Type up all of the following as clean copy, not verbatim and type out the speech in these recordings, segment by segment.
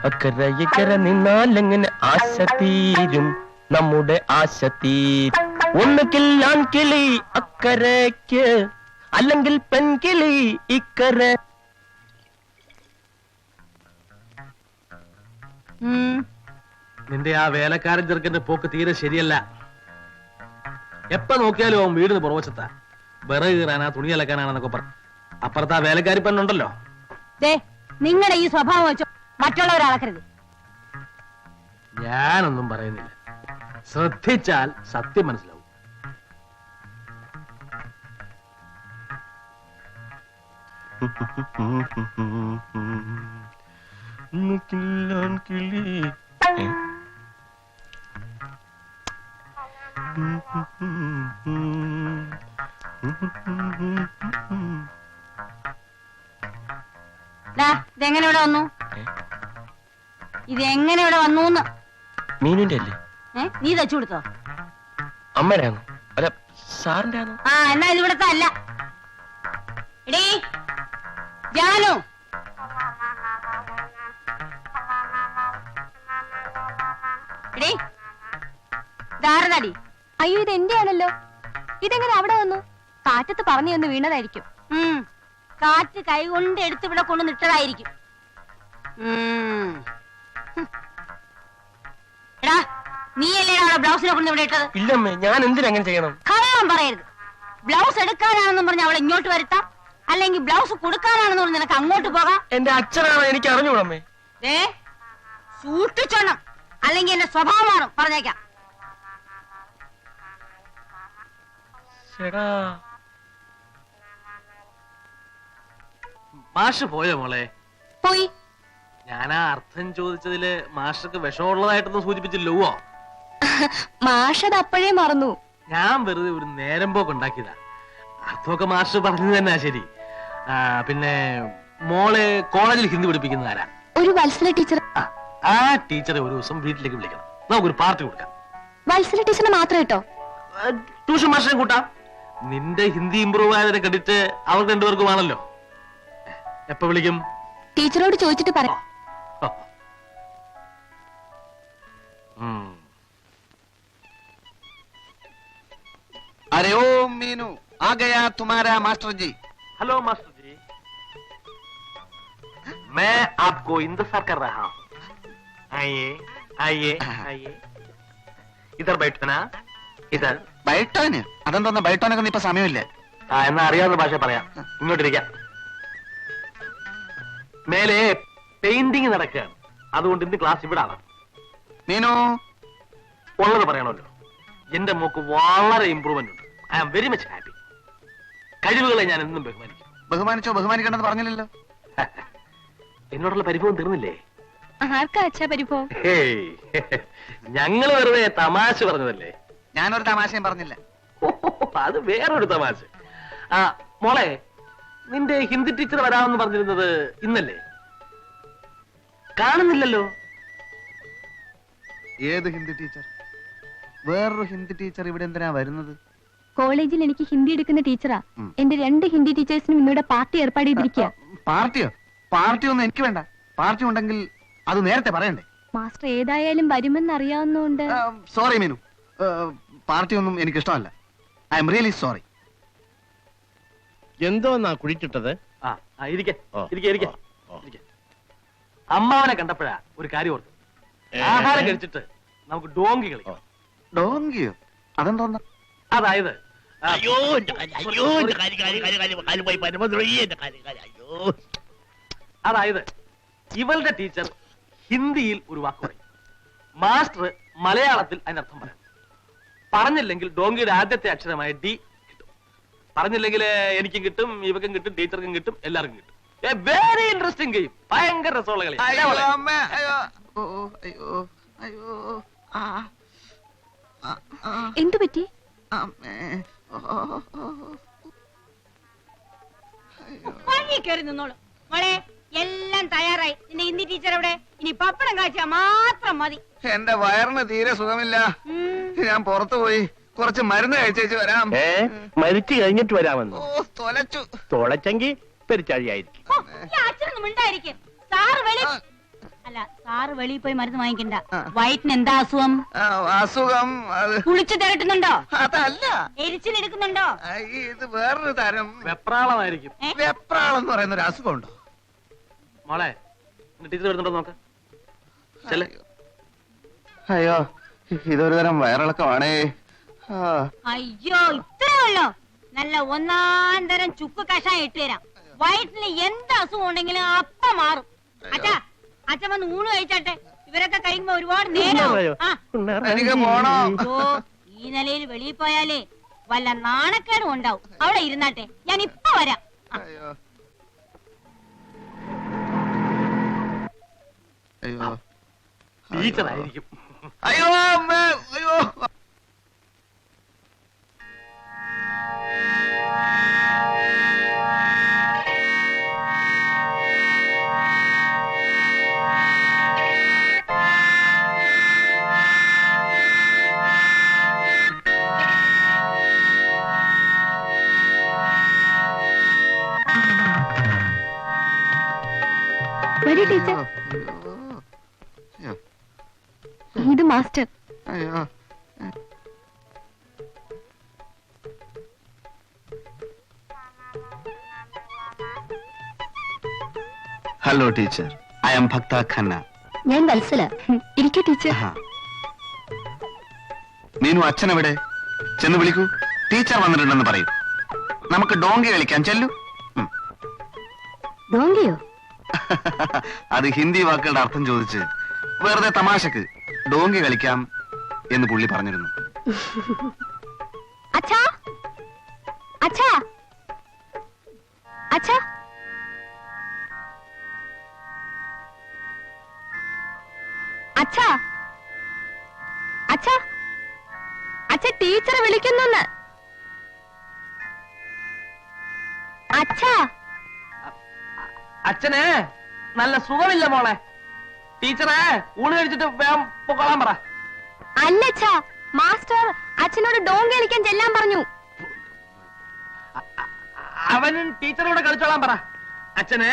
അക്കരെ ഇക്കരെ നിന്നാലെങ്ങനെ ആശ തീരും, നമ്മുടെ ആശ തീരും. ഒന്നുകിൽ ആൺകിളി അക്കരയ്ക്ക്, അല്ലെങ്കിൽ പെൺകിളി ഇക്കരെ. നിന്റെ ആ വേലക്കാരൻ ചെറുക്കന്റെ പോക്ക് തീരെ ശരിയല്ല. എപ്പ നോക്കിയാലും അവൻ വീടിന് പുറവശത്താ. വിറക് കീറാനാ, തുണി അലക്കാനാണെന്നൊക്കെ പറഞ്ഞു. അപ്പുറത്ത് ആ വേലക്കാരി പെണ്ണുണ്ടല്ലോ. നിങ്ങളുടെ ഈ സ്വഭാവം വെച്ചോ മറ്റുള്ളവരാളക്കരുത്. ഞാനൊന്നും പറയുന്നില്ല. ശ്രദ്ധിച്ചാൽ സത്യം മനസ്സിലാവും. ഇതെങ്ങനെ ഇവിടെ വന്നു? ഇതെങ്ങനെ ഇവിടെ വന്നു? മീനുന്റെ അല്ലേ? നീ തച്ചു കൊടുത്തോ? അമ്മയുടെ ആണോ? അല്ല സാറിന്റെ ആണോ? ആ എന്നാ ഇതിവിടത്തെ അല്ല. എടീ ജാനു, എടീ ധാരണടി. അയ്യോ ഇത് എന്റെ ആണല്ലോ. ഇതെങ്ങനെ അവിടെ വന്നു? കാറ്റത്ത് പറഞ്ഞു ഒന്ന് വീണതായിരിക്കും. കാറ്റ് കൈകൊണ്ട് എടുത്ത് ഇവിടെ കൊണ്ട് നിട്ടതായിരിക്കും. എടാ നീയല്ലേ അവിടെ ബ്ലൗസിനെ കൊണ്ട് ഇവിടെ ഇട്ടത്? ഇല്ലമ്മേ, ഞാൻ എന്തിനങ്ങനെ ചെയ്യണം? കള്ളം പറയരുത്. ബ്ലൗസ് എടുക്കാനാണെന്നും പറഞ്ഞ് അവളെ ഇങ്ങോട്ട് വരുത്താം, അല്ലെങ്കിൽ ബ്ലൗസ് കൊടുക്കാനാണെന്ന് പറഞ്ഞ് നിനക്ക് അങ്ങോട്ട് പോകാം. എന്റെ അച്ഛനാണോ? എനിക്ക് അറിഞ്ഞൂടമ്മേ. സൂക്ഷിച്ചോണം, അല്ലെങ്കിൽ എന്റെ സ്വഭാവം മാറും, പറഞ്ഞേക്കാം. മാഷ് പോയോ മോളെ? പോയി. ഞാൻ ആ അർത്ഥം ചോദിച്ചതില് മാഷക്ക് വിഷമുള്ളതായിട്ടൊന്നും സൂചിപ്പിച്ചില്ലോ? മാഷത് അപ്പോഴേ മറന്നു. ഞാൻ വെറുതെ ഒരു നേരം പോക്ക് ഉണ്ടാക്കിയതാ. അർത്ഥമൊക്കെ മാഷ് പറഞ്ഞു തന്നെ ശരി. പിന്നെ മോളെ കോളേജിൽ ഹിന്ദി പഠിപ്പിക്കുന്ന ആരാ? ഒരു വത്സല ടീച്ചർ. ആ ടീച്ചറെ ഒരു ദിവസം വീട്ടിലേക്ക് വിളിക്കണം. നമുക്കൊരു പാർട്ടി കൊടുക്കാം. വത്സല ടീച്ചറിന് മാത്രം കേട്ടോ? ട്യൂഷൻ മാഷിനെ കൂട്ടാം. നിന്റെ ഹിന്ദി ഇമ്പ്രൂവ് ആയതിന്റെ ക്രെഡിറ്റ് അവർക്ക് രണ്ടുപേർക്കുമാണല്ലോ. എപ്പോ വിളിക്കും? ടീച്ചറോട് ചോദിച്ചിട്ട് പറയാം. अरे ओ मीनू, आ गया तुम्हारा मास्टर जी। हेलो मास्टर जी, मैं आपको इंतजार कर रहा हूँ. आइए आइए आइए, इधर बैठो ना. इधर ബൈട്ടോന്? അതെന്തോന്ന് ബൈട്ടോനൊക്കെ ഇപ്പൊ സമയമില്ല. എന്നാ അറിയാവുന്ന ഭാഷ പറയാം. ഇങ്ങോട്ടിരിക്കാം. മേലെ പെയിന്റിങ് നടക്കുകയാണ്, അതുകൊണ്ട് ഇന്ന് ക്ലാസ് ഇവിടെ ആണ്. മീനു ഉള്ളത് പറയണമല്ലോ. എന്റെ മോക്ക് വളരെ ഇമ്പ്രൂവ്മെന്റ് ഉണ്ട്. I am very much happy. കഴിവുകളെ ഞാൻ എന്നും ബഹുമാനിക്കും. ബഹുമാനിച്ചോ? ബഹുമാനിക്കണ്ടെന്ന് പറഞ്ഞില്ലല്ലോ. എന്നോടുള്ള പരിഭവം തീർന്നില്ലേ? ആർക്കാ അച്ഛാ പരിഭവം? ഞങ്ങള് വെറുതെ തമാശ പറഞ്ഞതല്ലേ. ഞാനൊരു തമാശയും പറഞ്ഞില്ല. അത് വേറൊരു തമാശ. മോളെ, നിന്റെ ഹിന്ദി ടീച്ചർ വരാമെന്ന് പറഞ്ഞിരുന്നത് ഇന്നല്ലേ? കാണുന്നില്ലല്ലോ. ഏത് ഹിന്ദി ടീച്ചർ? വേറൊരു ഹിന്ദി ടീച്ചർ ഇവിടെ എന്തിനാ വരുന്നത്? കോളേജിൽ എനിക്ക് ഹിന്ദി എടുക്കുന്ന ടീച്ചറാ. എന്റെ 2 ഹിന്ദി ടീച്ചേഴ്സിനും ഇന്നിവിടെ പാർട്ടി ഏർപ്പാട് ചെയ്തിരിക്കുക. പാർട്ടിയോ? പാർട്ടിയൊന്നും എനിക്ക് വേണ്ട. പാർട്ടി ഉണ്ടെങ്കിൽ അത് നേരത്തെ പറയണ്ടേ? മാസ്റ്റർ ഏതായാലും വരുമെന്ന് അറിയാവുന്നതുകൊണ്ട്. സോറി മീനു, പാർട്ടിയൊന്നും എനിക്ക് ഇഷ്ടമല്ല. I am really sorry. എന്തോന്നാ കുഴിച്ചിട്ടത്? അമ്മാവനെ കണ്ടപ്പോഴാ ഒരു കാര്യം ഓർത്തു. ആഹാരം കഴിച്ചിട്ട് നമുക്ക് ഡോങ്കി കളിക്കാം. ഡോങ്കിയോ? അതെന്തോന്നാ? അതായത് അതായത് ഇവളുടെ ടീച്ചർ ഹിന്ദിയിൽ ഒരു വാക്ക് പറയും, മാസ്റ്റർ മലയാളത്തിൽ അതിനർത്ഥം പറയും. പറഞ്ഞില്ലെങ്കിൽ ഡോങ്കിയുടെ ആദ്യത്തെ അക്ഷരമായ ഡി കിട്ടും. പറഞ്ഞില്ലെങ്കിൽ എനിക്കും കിട്ടും, ഇവക്കും കിട്ടും, ടീച്ചർക്കും കിട്ടും, എല്ലാവർക്കും കിട്ടും. Very interesting game. ഭയങ്കര രസമുള്ള കളി. എന്തു പറ്റി? കയറി നിന്നോളൂ മോളെ. എല്ലാം തയ്യാറായി. നിന്റെ ഹിന്ദി ടീച്ചർ എവിടെ? ഇനി പപ്പടം കാഴ്ച മാത്രം മതി. എന്റെ വയറിന് തീരെ സുഖമില്ല. ഞാൻ പുറത്തു പോയി കുറച്ച് മരുന്ന് കഴിച്ചേച്ച് വരാം. മരിച്ചു കഴിഞ്ഞിട്ട് വരാമെന്ന്? തൊലച്ചു. തുളച്ചെങ്കിൽ പെരിച്ചാഴിയായിരിക്കും. അച്ഛനൊന്നും ഉണ്ടായിരിക്കും. സാറ് വെളി. അല്ല സാറ് വെളിയിൽ പോയി മരുന്ന് വാങ്ങിക്കണ്ട. വയറ്റിന് എന്താ അസുഖം? അസുഖം അത് കുളിച്ചു തിരട്ടുന്നുണ്ടോ? അതല്ല, എരിച്ചിലെടുക്കുന്നുണ്ടോ? ഇത് വേറൊരു തരം വെപ്രാളമായിരിക്കും. വെപ്രാളം എന്ന് പറയുന്ന ഒരു അസുഖം ഉണ്ടോ മോളെ? ടീച്ചർ വരുന്നുണ്ടോ നോക്ക. അയ്യോ, ഇതൊരു തരം വയറിളക്കമാണേ. അയ്യോ, ഇത്രേ ഉള്ളോ? നല്ല ഒന്നാം തരം ചുക്ക് കഷായം ഇട്ട് തരാം. വയറ്റിന് എന്ത് അസുഖം ഉണ്ടെങ്കിലും അപ്പ മാറും. അച്ഛാ, അച്ഛൻ വന്ന് ഊണ് കഴിച്ചാട്ടെ. ഇവരൊക്കെ കഴിയുമ്പോ ഒരുപാട് നേരം. എനിക്ക് പോണോ? ഈ നിലയിൽ വെളിയിൽ പോയാലേ വല്ല നാണക്കേടും ഉണ്ടാവും. അവിടെ ഇരുന്നാട്ടെ, ഞാൻ ഇപ്പൊ വരാം. അയ്യോ അയ്യോ ടീച്ചർ ആയിരിക്കും. അയ്യോ അമ്മ, അയ്യോ. വരൂ ടീച്ചർ. ഇത് മാസ്റ്റർ. അയ്യോ ഹലോ ടീച്ചർ, ഐ ആം ഭക്ത ഖന്ന. ഞാൻ വത്സല. ഇരിക്കൂ ടീച്ചർ. മീനു, അച്ഛനെവിടെ? ചെന്ന് വിളിക്കൂ. ടീച്ചർ വന്നിട്ടുണ്ടെന്ന് പറയൂ. നമുക്ക് ഡോങ്കി കളിക്കാൻ ചെല്ലു. ഡോങ്കിയോ? അത് ഹിന്ദി വാക്കുകളുടെ അർത്ഥം ചോദിച്ച് വെറുതെ തമാശക്ക് ഡോങ്കി കളിക്കാം എന്ന് പുള്ളി പറഞ്ഞിരുന്നു. അച്ഛാ, അച്ഛാ, അച്ഛാ, അച്ഛാ, അച്ഛാ, അച്ഛ ടീച്ചറെ വിളിക്കുന്നു. അച്ഛാ, അച്ഛന് നല്ല സുഖമില്ല മോളെ. ടീച്ചറെ ഊണ് കഴിച്ചിട്ട് വേഗം പൊക്കോളാൻ പറ. അല്ലച്ഛാ, മാസ്റ്റർ അച്ഛനോട് ഡോങ്കി കളിക്കാൻ ചെല്ലാൻ പറഞ്ഞു. അവനും ടീച്ചറോട് കളിച്ചോളാൻ പറ. അച്ഛന്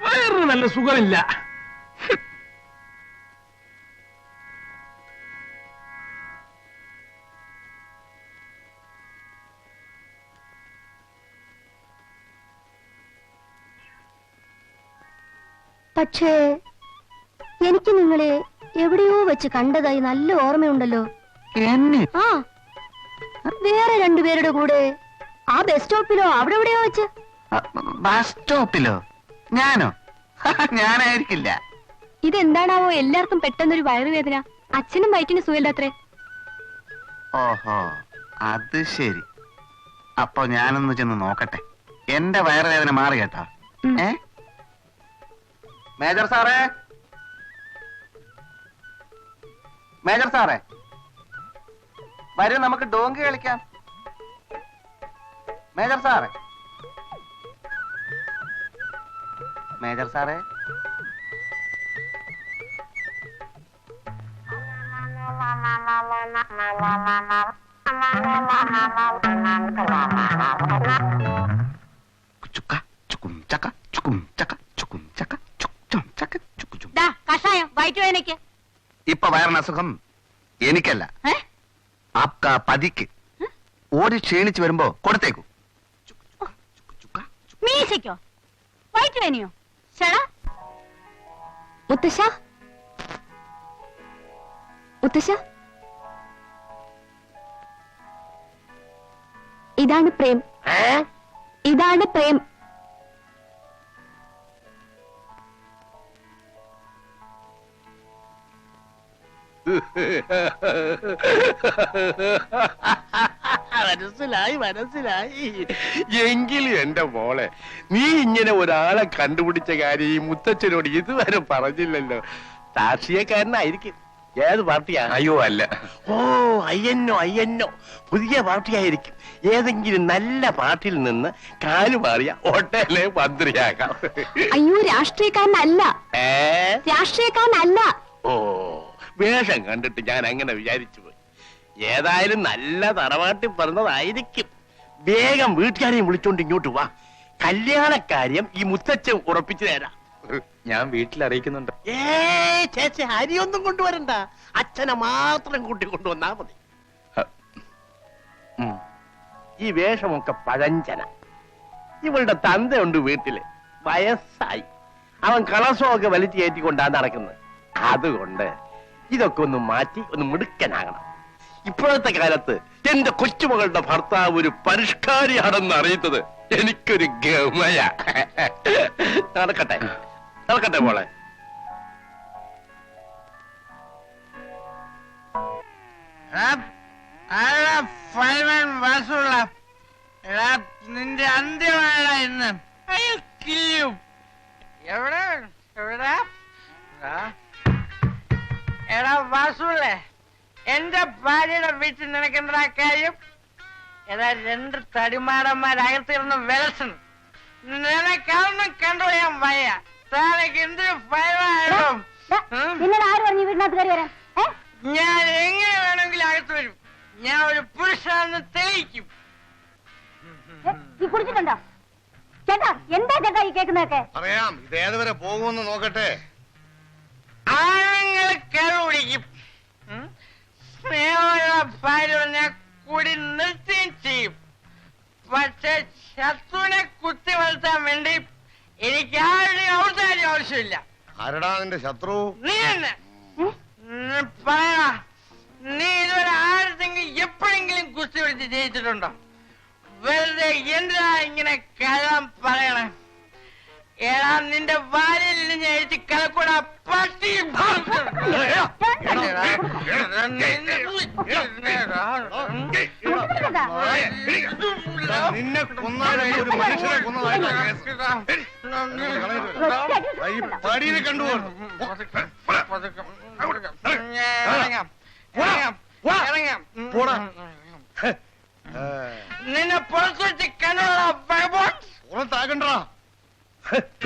വയറിന് നല്ല സുഖമില്ല. പക്ഷേ എനിക്ക് നിങ്ങളെ എവിടെയോ വെച്ച് കണ്ടതായി നല്ല ഓർമ്മയുണ്ടല്ലോ. ആ, വേറെ രണ്ടുപേരുടെ കൂടെ ആ ബസ് സ്റ്റോപ്പിലോ അവിടെ എവിടെയോ വെച്ച്. ബസ് സ്റ്റോപ്പിലോ? ഞാനോ? ഞാനായിരിക്കില്ല. ഇതെന്താണാവോ എല്ലാവർക്കും പെട്ടെന്നൊരു വയറുവേദന? അച്ഛനും വയറ്റിന് സുഖമില്ലാത്രേ. ഓഹോ, അത് ശരി. അപ്പൊ ഞാനൊന്ന് ചെന്ന് നോക്കട്ടെ. എന്റെ വയറുവേദന മാറി കേട്ടാ. മേജർ സാറേ, മേജർ സാറേ, വരൂ നമുക്ക് ഡോങ്കി കളിക്കാം. മേജർ സാറേ, മേജർ സാറേ, കഷായം വയറ്റുവേദനയ്ക്ക്. ഇപ്പൊ വയറിന് അസുഖം എനിക്കല്ല, ആപ്കാ പതിക്ക്. ഓടി ക്ഷീണിച്ചു വരുമ്പോ കൊടുത്തേക്കൂ. മീശയ്ക്കോ? വയറ്റുവേദനയോ? ചേടാ മുത്തശ്ശ, മുത്തശ്ശ, ഇതാണ് പ്രേം. ഇതാണ് പ്രേം. മനസ്സിലായി മനസ്സിലായി. എങ്കിലും എന്റെ മോളെ, നീ ഇങ്ങനെ ഒരാളെ കണ്ടുപിടിച്ച കാര്യം ഈ മുത്തച്ഛനോട് ഇതുവരെ പറഞ്ഞില്ലല്ലോ. രാഷ്ട്രീയക്കാരനായിരിക്കും. ഏത് പാർട്ടിയാ? അയ്യോ അല്ല. ഓ, അയ്യന്നോ അയ്യന്നോ, പുതിയ പാർട്ടിയായിരിക്കും. ഏതെങ്കിലും നല്ല പാർട്ടിയിൽ നിന്ന് കാലുമാറിയ ഒട്ടേലെ മന്ത്രിയാകാം. അയ്യോ, രാഷ്ട്രീയക്കാരനല്ല, രാഷ്ട്രീയക്കാരനല്ല. ഓ, വേഷം കണ്ടിട്ട് ഞാൻ അങ്ങനെ വിചാരിച്ചു പോയി. ഏതായാലും നല്ല തറവാട്ടിൽ പറഞ്ഞതായിരിക്കും. വേഗം വീട്ടുകാരെയും വിളിച്ചോണ്ട് ഇങ്ങോട്ട് വാ. കല്യാണക്കാര്യം ഈ മുത്തച്ഛൻ ഉറപ്പിച്ചു തരാം. ഞാൻ വീട്ടിൽ അറിയിക്കുന്നുണ്ട്. ചേച്ചി അരിയൊന്നും കൊണ്ടുവരണ്ട, അച്ഛനെ മാത്രം കൊണ്ടുവന്നാ മതി. ഈ വേഷമൊക്കെ പഴഞ്ചന. ഇവളുടെ തന്തയുണ്ട് വീട്ടില്, വയസ്സായി. അവൻ കളസമൊക്കെ വലിച്ചു കയറ്റിക്കൊണ്ടാണ് നടക്കുന്നത്. അതുകൊണ്ട് ഇതൊക്കെ ഒന്ന് മാറ്റി ഒന്ന് മിടുക്കനാകണം. ഇപ്പോഴത്തെ കാലത്ത് എന്റെ കൊച്ചുമകളുടെ ഭർത്താവ് ഒരു പരിഷ്കാരിയാണെന്ന് അറിയുന്നത് എനിക്കൊരു ഗമയ. നടക്കട്ടെ നടക്കട്ടെ മോളെ. നിന്റെ അന്ത്യമാണ് ഇന്ന്. എവിടെ എവിടെ എടാ വാസുള്ളേ, എന്റെ ഭാര്യയുടെ വീട്ടിൽ നിനക്കെന്താ കാര്യം? ഏതാ രണ്ട് തടിമാടന്മാരകത്തിരുന്ന് വിലസണം. നിനക്കൊന്നും കണ്ടുപോയാൻ വയ്യ. താനക്ക് എന്തൊരു ഭയമായിട്ടും ആര് പറഞ്ഞു വീട്ടിനകത്ത് കയറി വരാൻ? ഞാൻ എങ്ങനെ വേണമെങ്കിലും അകത്ത് വരും. ഞാൻ ഒരു പുരുഷാന്ന് തെളിയിക്കും. നീ കുടിച്ചിട്ടുണ്ടോ ചേട്ടാ? എന്താ ചേട്ടാ ഈ കേൾക്കുന്നതൊക്കെ? അറിയാം, ഇത് ഏതുവരെ പോകുമെന്ന് നോക്കട്ടെ. ആണുങ്ങൾ കരുപിടിക്കും. സ്നേഹമുള്ള ഭാര്യ കൂടി നിർത്തുകയും ചെയ്യും. പക്ഷെ ശത്രുവിനെ കുത്തി വളർത്താൻ വേണ്ടി എനിക്ക് ആരുടെയും ഔദാര്യം ആവശ്യമില്ല. ആരടാ നിന്റെ ശത്രു? നീ തന്നെ പറയണ. നീ ഇതുവരെ ആരുടെങ്കിലും എപ്പോഴെങ്കിലും കുസ്തി വിളിച്ച് ജയിച്ചിട്ടുണ്ടോ? വെറുതെ എന്തിനാ ഇങ്ങനെ കള്ളം പറയണേ? ഏടാ നിന്റെ ഭാര്യയിൽ നിന്ന് എഴുതി കലക്കൂട പട്ടി. നിന്നെ കൊന്നാലും ഒരു മനുഷ്യനെ കൊന്നതായിട്ട് കണ്ടുപോകും. നിന്നെ പുറത്തു വെച്ച് കണ്ടുള്ള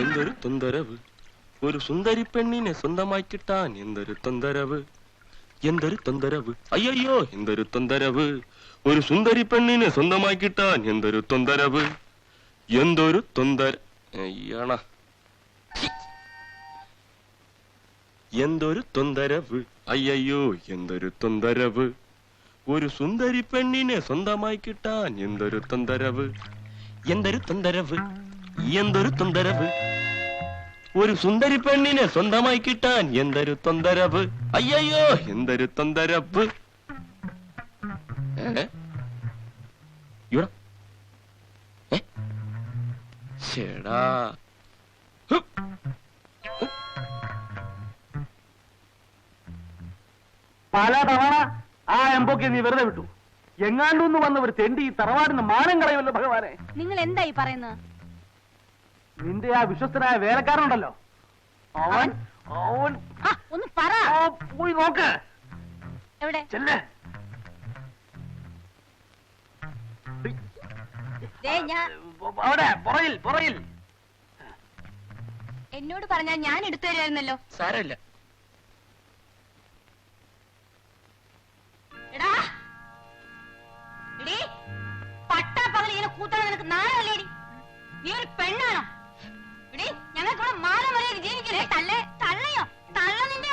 എന്തൊരു തൊന്തരവ്, ഒരു സുന്ദരി പെണ്ണിനെ സ്വന്തമായി കിട്ടാൻ എന്തൊരു തൊന്തരവ്, എന്തൊരു തൊന്തരവ്, അയ്യോ എന്തൊരു തൊന്തരവ്, ഒരു സുന്ദരി പെണ്ണിനെ സ്വന്തമായി കിട്ടാൻ എന്തൊരു തൊന്തരവ്, എന്തൊരു തൊന്തര അയ്യണ എന്തൊരു തൊന്തരവ്, അയ്യോ എന്തൊരു തൊന്തരവ്, ഒരു സുന്ദരി പെണ്ണിനെ സ്വന്തമായി കിട്ടാൻ എന്തൊരു തൊന്തരവ്, എന്തൊരു തൊന്തരവ്, എന്തൊരു തൊന്തരവ്, ഒരു സുന്ദരി പെണ്ണിനെ സ്വന്തമായി കിട്ടാൻ എന്തൊരു തൊന്തരവ്, അയ്യോ എന്തൊരു തൊന്തരവ്. ചേടാ പലതവണ ആ എംബോക്കെ നീ വെറുതെ വിട്ടു. എങ്ങാണ്ടൊന്ന് വന്ന് ഒരു തെണ്ടി ഈ തറവാടിന് മാനം കളയുമല്ലോ ഭഗവാനെ. നിങ്ങൾ എന്തായി പറയുന്നത്? നിന്റെ ആ വിശ്വസ്തനായ വേലക്കാരനുണ്ടല്ലോ, അവൻ അവൻ ഒന്ന് പറ. പോയി നോക്ക്. എവിടെ? ചെല്ലേ. അവിടെ പുറയിൽ പുറയിൽ. എന്നോട് പറഞ്ഞാൽ ഞാൻ എടുത്തു തരുമായിരുന്നല്ലോ. സാരമില്ല. എടാ എടീ, പട്ടാപ്പകൽ ഇങ്ങനെ കൂത്തണം നിനക്ക് നാളല്ലേടി? നീ ഒരു പെണ്ണാണോ? എടീ, ഞങ്ങൾക്കിവിടെ മാനം വരെ ജീവിക്കല്ലേ? തള്ളയോ തള്ള നിന്റെ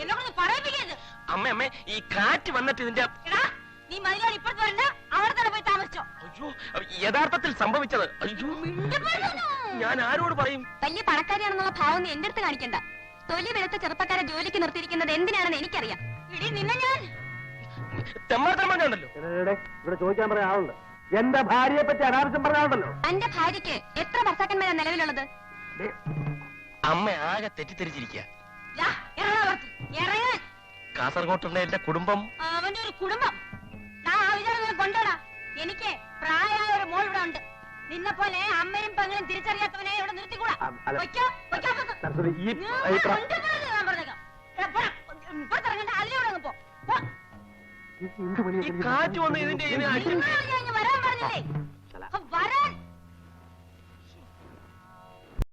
എന്നെ കൊണ്ട് പറയിപ്പിക്കരുത്. അമ്മ ഈ കാറ്റ് വന്നിട്ട് ഇതിന്റെ എടാ, നീ മതിലോട് ഇപ്പുറത്ത് വരണ്ട, അവിടെ തന്നെ പോയി താമസിച്ചോ. അയ്യോ യഥാർത്ഥത്തിൽ സംഭവിച്ചത്. അയ്യോ ഞാൻ ആരോട് പറയും? വലിയ പണക്കാരിയാണെന്നുള്ള ഭാവം നീ എന്റെ അടുത്ത് കാണിക്കണ്ട. തൊലി വെളുത്ത ചെറുപ്പക്കാരെ ജോലിക്ക് നിർത്തിയിരിക്കുന്നത് എന്തിനാണെന്ന് എനിക്കറിയാം. എടീ, നിന്നെ ഞാൻ തെമ്മാർത്തമ്മണ്ടല്ലോ. ഇവിടെ ചോദിക്കാൻ പറയാൻ ആളുണ്ട്. എന്റെ ഭാര്യയെ പറ്റി അനാവശ്യം പറയാനുണ്ടല്ലോ. എന്റെ ഭാര്യക്ക് എത്ര ഭർത്താക്കന്മാരാണ് നിലവിലുള്ളത്? അമ്മ ആകെ തെറ്റിദ്ധരിച്ചിരിക്കുക. ഇറങ്ങാൻ കാസർഗോട്ടുള്ള എന്റെ കുടുംബം. അവന്റെ ഒരു കുടുംബം കൊണ്ടോടാ. എനിക്ക് പ്രായമായ ഒരു മോൾ ഇവിടെ ഉണ്ട്. നിന്നെ പോലെ അമ്മയും പെങ്ങളും തിരിച്ചറിയാത്തവനെ ഇവിടെ നിർത്തിക്കൂടാ. കാറ്റ് വന്ന് ഇതിന്റെ വരാൻ പറഞ്ഞില്ലേ?